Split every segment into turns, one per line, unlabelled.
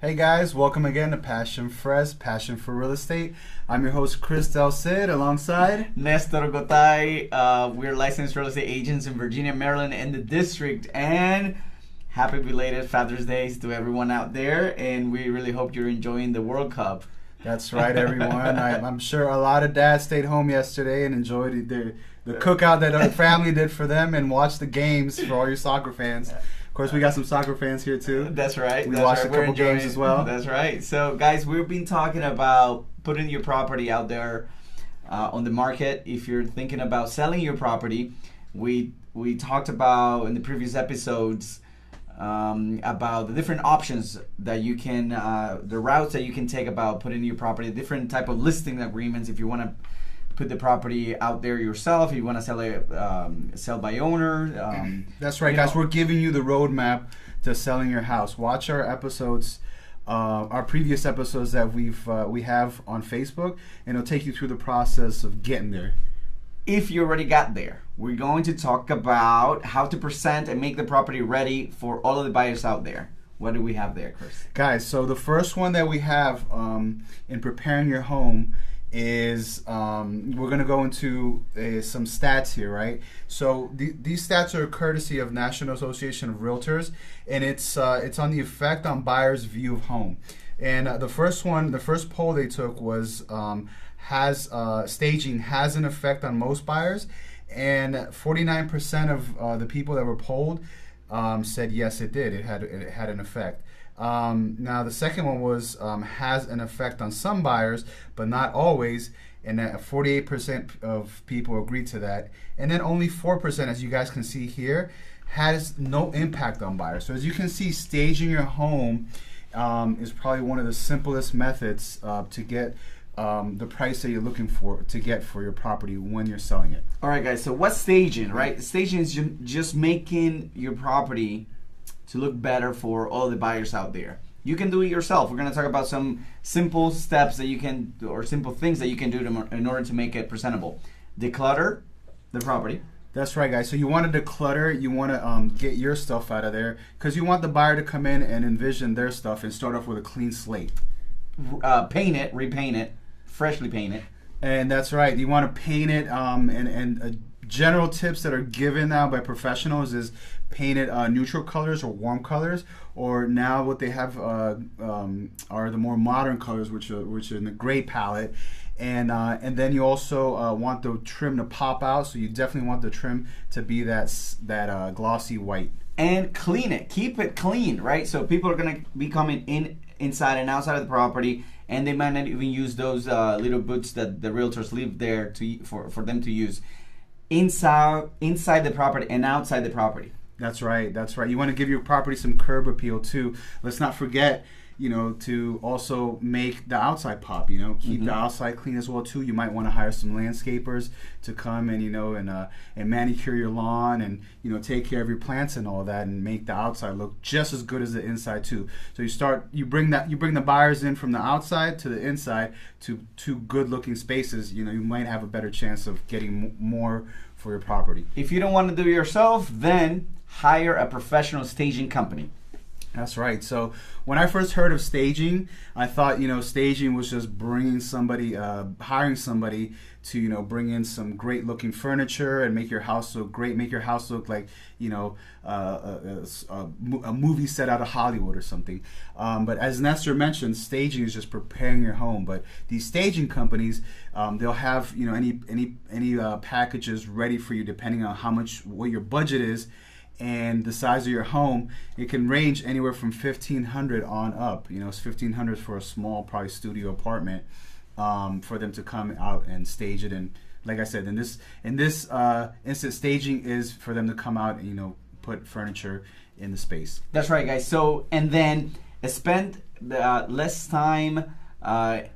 Hey guys, welcome again to Passion Fresh, Passion for Real Estate. I'm your host, Cris Del Cid, alongside
Nestor Gotay. We're licensed real estate agents in Virginia, Maryland, and the district. And happy belated Father's Day to everyone out there. And we really hope you're enjoying the World Cup.
That's right, everyone. I'm sure a lot of dads stayed home yesterday and enjoyed the cookout that our family did for them and watched the games for all your soccer fans. Of course, we got some soccer fans here too.
That's right.
We watched a couple games as well.
That's right. So, guys, we've been talking about putting your property out there on the market. If you're thinking about selling your property, we talked about in the previous episodes about the different options that you can, the routes that you can take about putting your property, different type of listing agreements if you want to put the property out there yourself. If you want to sell it, sell by owner.
That's right, guys. We're giving you the roadmap to selling your house. Watch our episodes, our previous episodes that we have on Facebook, and it'll take you through the process of getting there.
If you already got there, we're going to talk about how to present and make the property ready for all of the buyers out there. What do we have there, Chris?
Guys, so the first one that we have in preparing your home is we're going to go into some stats here, right? So these stats are courtesy of National Association of Realtors, and it's on the effect on buyers' view of home. And the first poll they took was staging has an effect on most buyers, and 49% of the people that were polled said yes, it did. It had an effect. Now the second one was has an effect on some buyers, but not always, and 48% of people agreed to that. And then only 4%, as you guys can see here, has no impact on buyers. So as you can see, staging your home is probably one of the simplest methods to get the price that you're looking to get for your property when you're selling it.
All right, guys. So what's staging, right? Staging is just making your property to look better for all the buyers out there. You can do it yourself. We're going to talk about some simple steps that you can, or simple things that you can do in order to make it presentable. Declutter the property.
That's right, guys. So you want to declutter, you want to get your stuff out of there, because you want the buyer to come in and envision their stuff and start off with a clean slate.
Paint it, repaint it, freshly paint it.
And that's right. You want to paint it, and general tips that are given now by professionals is paint it neutral colors or warm colors, or now what they have are the more modern colors, which are in the gray palette. And then you also want the trim to pop out, so you definitely want the trim to be that glossy white. And
clean it. Keep it clean, right? So people are going to be coming inside and outside of the property, and they might not even use those little boots that the realtors leave there for them to use inside the property and outside the property.
That's right. You want to give your property some curb appeal too. Let's not forget, to also make the outside pop. Keep the outside clean as well too. You might want to hire some landscapers to come and and manicure your lawn and take care of your plants and all that, and make the outside look just as good as the inside too. So you bring the buyers in from the outside to the inside to two good looking spaces. You might have a better chance of getting more for your property.
If you don't want to do it yourself, then hire a professional staging company.
That's right. So when I first heard of staging, I thought, staging was just hiring somebody to, bring in some great looking furniture and make your house look great, make your house look like, a movie set out of Hollywood or something. But as Nestor mentioned, staging is just preparing your home. But these staging companies, they'll have, any packages ready for you depending on what your budget is and the size of your home. It can range anywhere from $1,500 on up. It's $1,500 for a small, probably studio apartment, for them to come out and stage it. And like I said, in this instance, staging is for them to come out and put furniture in the space.
That's right, guys. So and then spend less time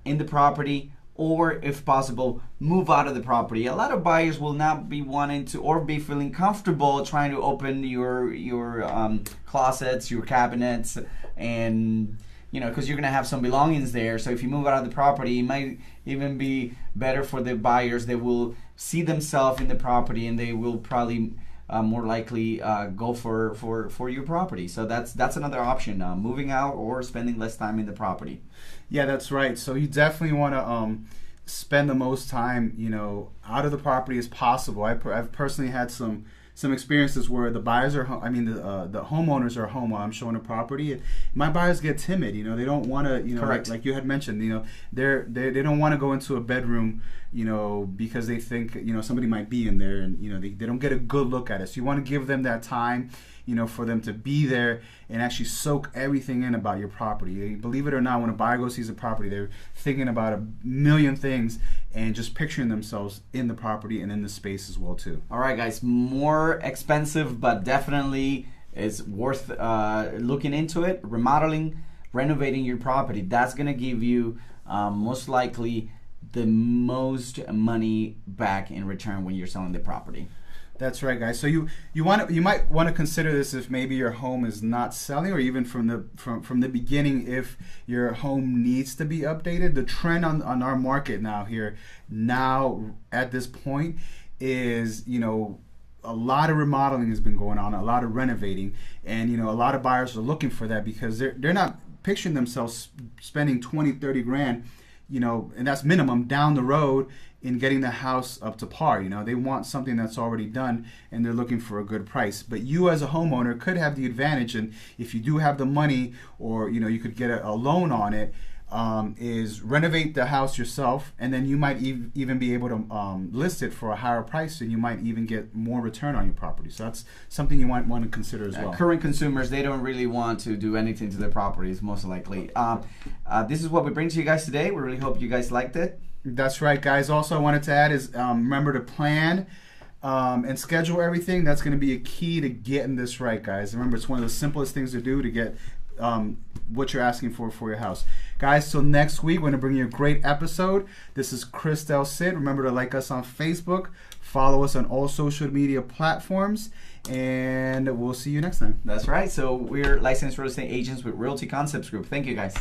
in the property, or if possible, move out of the property. A lot of buyers will not be wanting to or be feeling comfortable trying to open your closets, your cabinets, and because you're gonna have some belongings there. So if you move out of the property, it might even be better for the buyers. They will see themselves in the property, and they will probably more likely go for your property. So that's another option, moving out or spending less time in the property.
Yeah, that's right. So you definitely want to spend the most time, out of the property as possible. I've personally had some experiences where the buyers are, the homeowners are home while I'm showing a property. My buyers get timid. They don't want to,
Correct.
like you had mentioned, they don't want to go into a bedroom, because they think, somebody might be in there, and they don't get a good look at it. So you want to give them that time, for them to be there and actually soak everything in about your property. Believe it or not, when a buyer goes sees a property, they're thinking about a million things and just picturing themselves in the property and in the space as well too.
All right, guys, more expensive, but definitely is worth looking into it. Remodeling, renovating your property. That's gonna give you most likely the most money back in return when you're selling the property.
That's right, guys. So you might want to consider this if maybe your home is not selling, or even from the beginning, if your home needs to be updated. The trend on our market now at this point is, a lot of remodeling has been going on, a lot of renovating, and a lot of buyers are looking for that because they're not picturing themselves spending 20-30 grand, and that's minimum down the road in getting the house up to par. They want something that's already done, and they're looking for a good price. But you as a homeowner could have the advantage, and if you do have the money, or you could get a loan on it, is renovate the house yourself, and then you might even be able to list it for a higher price, and you might even get more return on your property. So that's something you might want to consider as well.
Current consumers, they don't really want to do anything to their properties, most likely. This is what we bring to you guys today. We really hope you guys liked it.
That's right, guys. Also, I wanted to add is remember to plan and schedule everything. That's going to be a key to getting this right, guys. Remember, it's one of the simplest things to do to get what you're asking for your house. Guys, till next week, we're going to bring you a great episode. This is Cris Del Cid. Remember to like us on Facebook, follow us on all social media platforms, and we'll see you next time.
That's right. So we're licensed real estate agents with Realty Concepts Group. Thank you, guys.